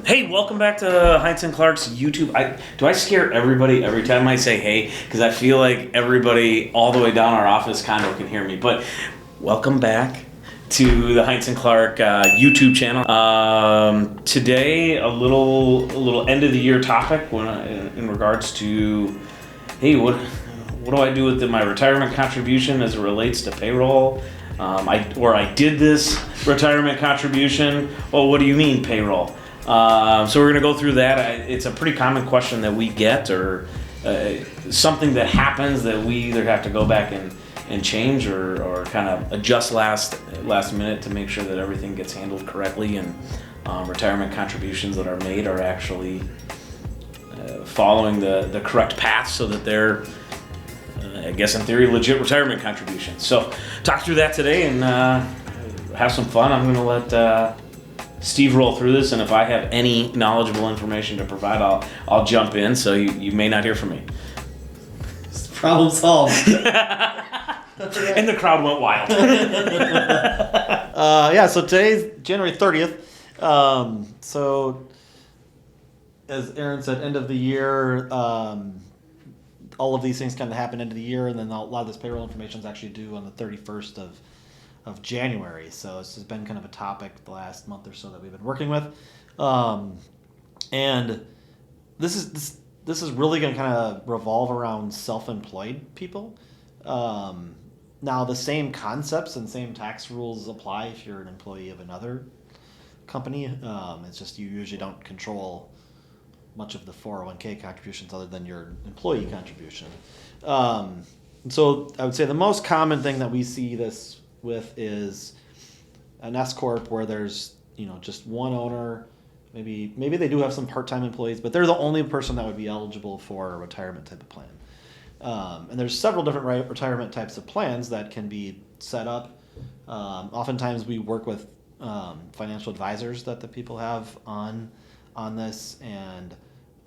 Hey, welcome back to Heinz and Clark's YouTube. Do I scare everybody every time I say hey? Because I feel like everybody all the way down our office condo can hear me. But welcome back to the Heinz and Clark YouTube channel. Today, a little end of the year topic in regards to, hey, what do I do with my retirement contribution as it relates to payroll? I did this retirement contribution. Oh, what do you mean payroll? So we're going to go through that. It's a pretty common question that we get, or something that happens that we either have to go back and change or kind of adjust last minute to make sure that everything gets handled correctly and retirement contributions that are made are actually following the correct path so that they're, I guess in theory, legit retirement contributions. So talk through that today and have some fun. I'm going to let Steve roll through this, and if I have any knowledgeable information to provide, I'll jump in, so you may not hear from me. Problem solved. And the crowd went wild. So today's January 30th. So as Aaron said, end of the year, all of these things kind of happen end of the year, and then a lot of this payroll information is actually due on the 31st of January. So this has been kind of a topic the last month or so that we've been working with. And this is really going to kind of revolve around self-employed people. Now the same concepts and same tax rules apply if you're an employee of another company. It's just you usually don't control much of the 401k contributions other than your employee contribution. So I would say the most common thing that we see this with is an S corp where there's just one owner. Maybe they do have some part-time employees, but they're the only person that would be eligible for a retirement type of plan. And there's several different retirement types of plans that can be set up. Oftentimes we work with financial advisors that the people have on this, and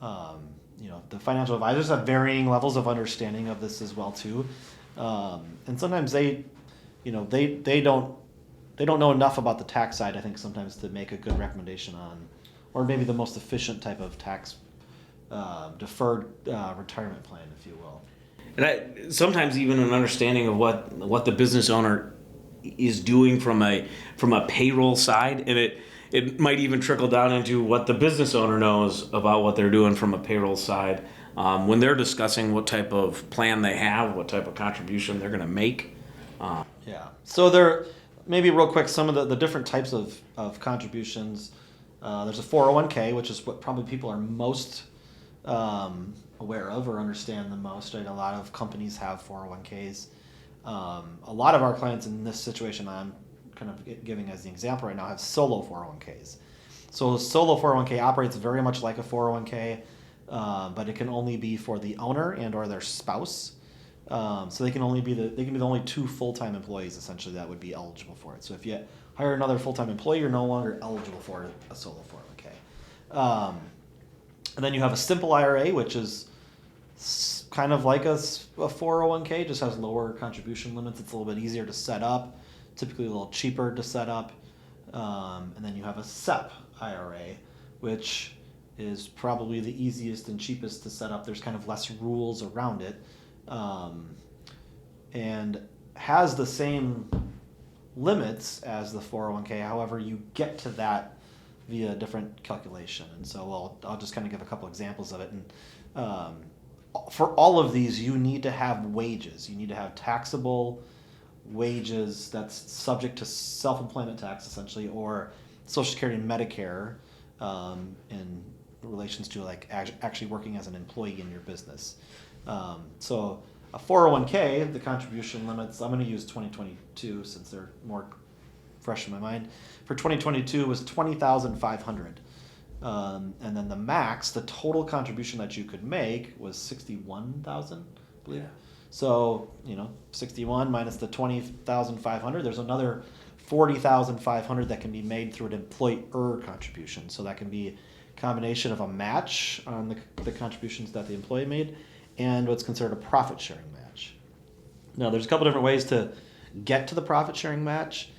the financial advisors have varying levels of understanding of this as well too. And sometimes they don't know enough about the tax side, I think, sometimes to make a good recommendation on, or maybe the most efficient type of tax deferred retirement plan, if you will. And sometimes even an understanding of what the business owner is doing from a payroll side, and it might even trickle down into what the business owner knows about what they're doing from a payroll side when they're discussing what type of plan they have, what type of contribution they're going to make. So there, maybe real quick, some of the different types of contributions. There's a 401k, which is what probably people are most aware of or understand the most. Right? A lot of companies have 401ks. A lot of our clients in this situation I'm kind of giving as the example right now have solo 401ks. So solo 401k operates very much like a 401k, but it can only be for the owner and or their spouse. So they can be the only two full-time employees essentially that would be eligible for it. So if you hire another full-time employee, you're no longer eligible for a solo 401k. And then you have a simple IRA, which is kind of like a 401k, just has lower contribution limits. It's a little bit easier to set up, typically a little cheaper to set up. And then you have a SEP IRA, which is probably the easiest and cheapest to set up. There's kind of less rules around it. And has the same limits as the 401k. However, you get to that via a different calculation. And so I'll just kind of give a couple examples of it. And for all of these, you need to have wages. You need to have taxable wages that's subject to self-employment tax, essentially, or Social Security and Medicare in relations to like actually working as an employee in your business. So a 401k, the contribution limits, I'm going to use 2022 since they're more fresh in my mind. For 2022 was $20,500. And then the max, the total contribution that you could make was $61,000, I believe. Yeah. So, 61 minus the $20,500, there's another $40,500 that can be made through an employer contribution. So that can be a combination of a match on the contributions that the employee made and what's considered a profit sharing match. Now, there's a couple different ways to get to the profit sharing match.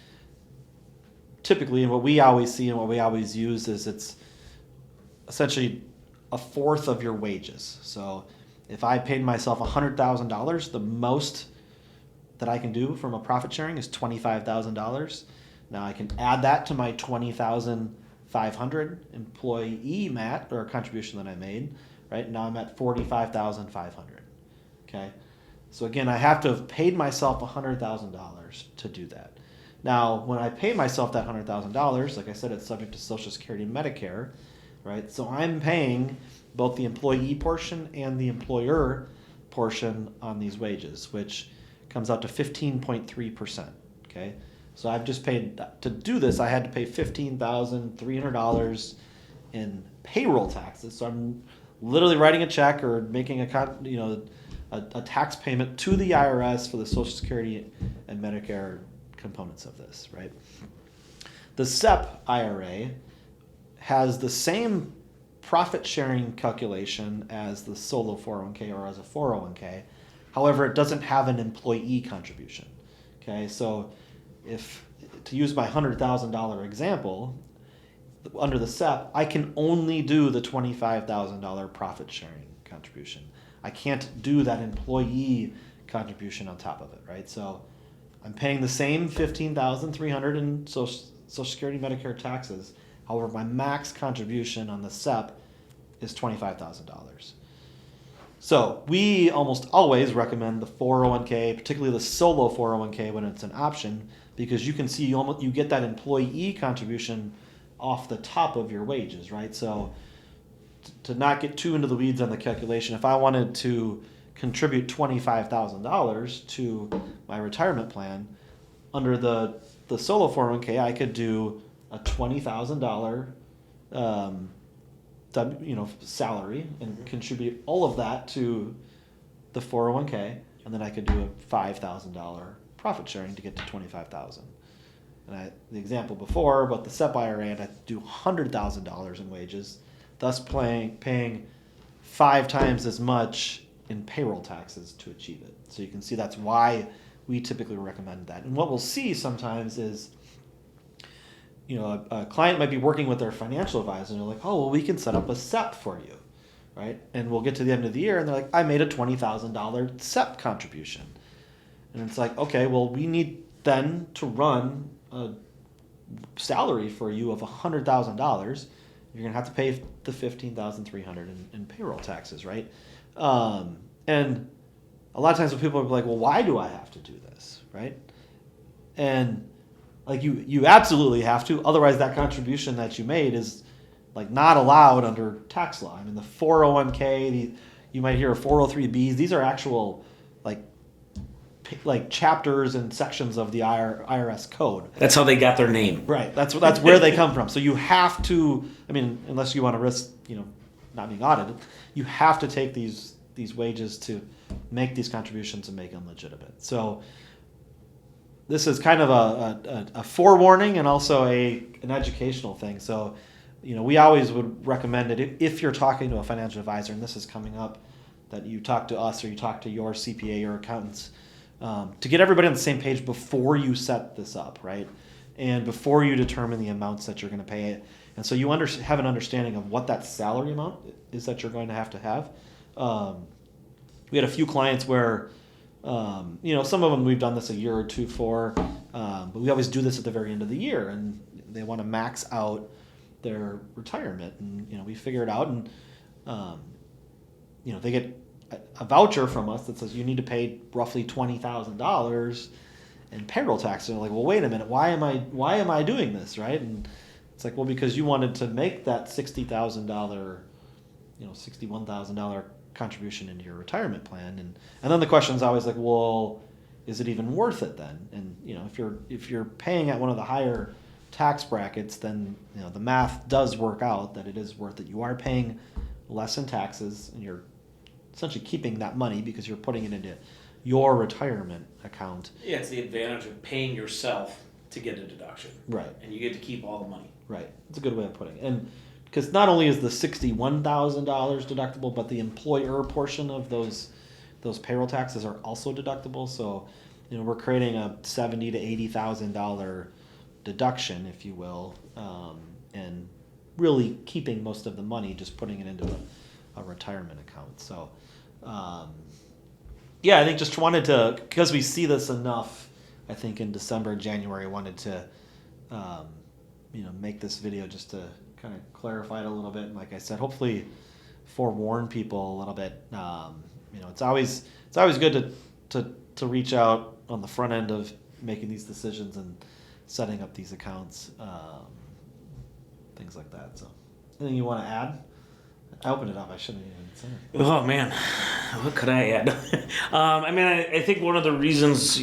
Typically, and what we always see and what we always use is it's essentially a fourth of your wages. So if I paid myself $100,000, the most that I can do from a profit sharing is $25,000. Now I can add that to my $20,500 employee mat or contribution that I made. Right now I'm at $45,500. Okay, so again I have to have paid myself $100,000 to do that. Now when I pay myself that $100,000, like I said, it's subject to Social Security and Medicare, right? So I'm paying both the employee portion and the employer portion on these wages, which comes out to 15.3%. Okay, so I've just paid to do this. I had to pay $15,300 in payroll taxes. So I'm literally writing a check or making a tax payment to the IRS for the Social Security and Medicare components of this, right? The SEP IRA has the same profit sharing calculation as the solo 401k or as a 401k. However, it doesn't have an employee contribution. Okay, so if to use my $100,000 example, under the SEP, I can only do the $25,000 profit sharing contribution. I can't do that employee contribution on top of it, right? So I'm paying the same $15,300 in Social Security Medicare taxes. However, my max contribution on the SEP is $25,000. So we almost always recommend the 401k, particularly the solo 401k when it's an option, because you can see you get that employee contribution off the top of your wages, right? So to not get too into the weeds on the calculation, if I wanted to contribute $25,000 to my retirement plan, under the solo 401k, I could do a $20,000 salary and contribute all of that to the 401k, and then I could do a $5,000 profit sharing to get to $25,000. And the example before, but the SEP IRA, I had to do $100,000 in wages, thus paying 5 times as much in payroll taxes to achieve it. So you can see that's why we typically recommend that. And what we'll see sometimes is, a client might be working with their financial advisor and they're like, oh, well, we can set up a SEP for you, right? And we'll get to the end of the year and they're like, I made a $20,000 SEP contribution. And it's like, okay, well, we need then to run a salary for you of $100,000. You're going to have to pay the $15,300 in payroll taxes, right? And a lot of times when people are like, well, why do I have to do this, right? And like you absolutely have to, otherwise that contribution that you made is like not allowed under tax law. I mean, the 401k, you might hear of 403bs. These are actual like chapters and sections of the IRS code. That's how they got their name. Right. That's where they come from. So you have to, I mean, unless you want to risk, not being audited, you have to take these wages to make these contributions and make them legitimate. So this is kind of a forewarning and also an educational thing. So, we always would recommend it if you're talking to a financial advisor and this is coming up, that you talk to us or you talk to your CPA or accountants to get everybody on the same page before you set this up, right? And before you determine the amounts that you're going to pay. And so you have an understanding of what that salary amount is that you're going to have. We had a few clients where, some of them we've done this a year or two for, but we always do this at the very end of the year, and they want to max out their retirement, and we figure it out, and they get a voucher from us that says you need to pay roughly $20,000 in payroll tax. And they're like, well, wait a minute, why am I doing this, right? And it's like, well, because you wanted to make that $60,000, $61,000 contribution into your retirement plan, and then the question is always like, well, is it even worth it then? And if you're paying at one of the higher tax brackets, then the math does work out that it is worth it. You are paying less in taxes, and you're essentially keeping that money because you're putting it into your retirement account. Yeah, it's the advantage of paying yourself to get a deduction. Right. And you get to keep all the money. Right. It's a good way of putting it. And because not only is the $61,000 deductible, but the employer portion of those payroll taxes are also deductible. So, we're creating a $70,000 to $80,000 deduction, if you will, and really keeping most of the money, just putting it into a retirement account. So, yeah, I think just wanted to, because we see this enough, I think in December, January, wanted to, make this video just to kind of clarify it a little bit. And like I said, hopefully forewarn people a little bit. It's always good to reach out on the front end of making these decisions and setting up these accounts, things like that. So, anything you want to add? I opened it up. I shouldn't even say it. Oh man, what could I add? I think one of the reasons,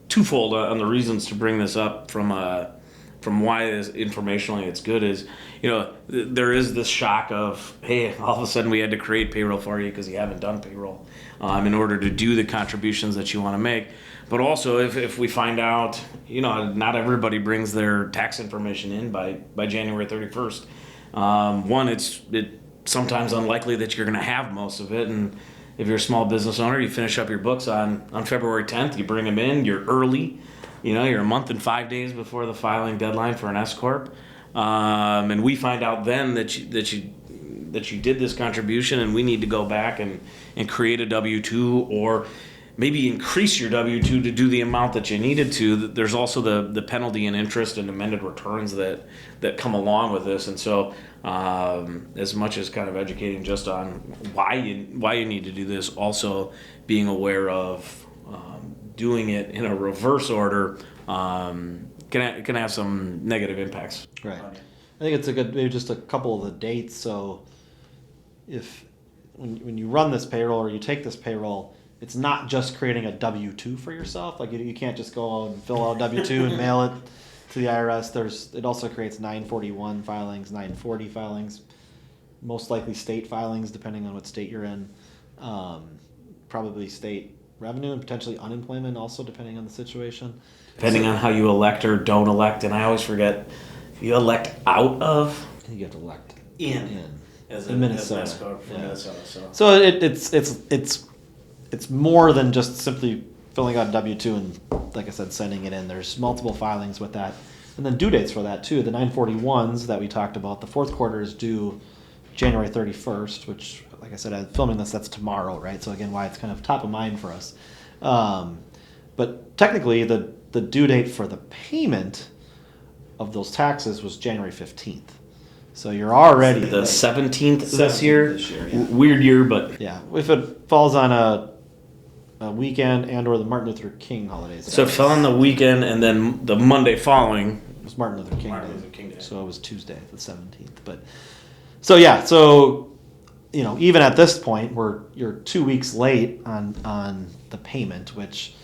twofold on the reasons to bring this up from why informationally it's good is, there is this shock of, hey, all of a sudden we had to create payroll for you because you haven't done payroll in order to do the contributions that you want to make. But also, if we find out, not everybody brings their tax information in by January 31st. One, it's sometimes unlikely that you're going to have most of it, and if you're a small business owner, you finish up your books on February 10th, you bring them in, you're early, you're a month and 5 days before the filing deadline for an S corp, and we find out then that you did this contribution, and we need to go back and create a W-2 or maybe increase your W-2 to do the amount that you needed to. There's also the penalty and interest and amended returns that come along with this. And so as much as kind of educating just on why you need to do this, also being aware of doing it in a reverse order can have some negative impacts. Right. I think it's maybe just a couple of the dates. So if when you run this payroll or you take this payroll, it's not just creating a W-2 for yourself. Like you can't just go out and fill out a W-2 and mail it to the IRS. It also creates 941 filings, 940 filings, most likely state filings depending on what state you're in. Probably state revenue and potentially unemployment also depending on the situation. Depending on how you elect or don't elect, and I always forget, you elect out of? I think you have to elect in Minnesota. Minnesota. So it's more than just simply filling out a W-2 and, like I said, sending it in. There's multiple filings with that. And then due dates for that, too. The 941s that we talked about, the fourth quarter is due January 31st, which, like I said, I'm filming this, that's tomorrow, right? So, again, why it's kind of top of mind for us. But technically, the due date for the payment of those taxes was January 15th. So you're already... The 17th this year? Yeah. Weird year, but... Yeah, if it falls on a weekend and or the Martin Luther King holidays. So it fell on the weekend, and then the Monday following... It was Martin Luther King Day. So it was Tuesday, the 17th. But so, yeah, even at this point, you're 2 weeks late on the payment, which,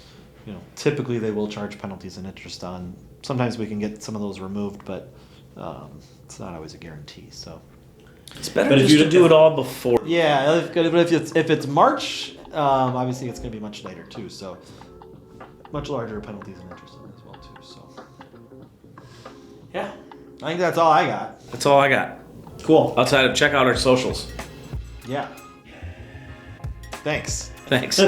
typically they will charge penalties and interest on. Sometimes we can get some of those removed, but it's not always a guarantee. So it's better just to do it all before. Yeah, but if it's March, obviously it's going to be much later too. So much larger penalties and interest on it as well too. So yeah, I think that's all I got. That's all I got. Cool. Outside of check out our socials. Yeah. Thanks. Thanks.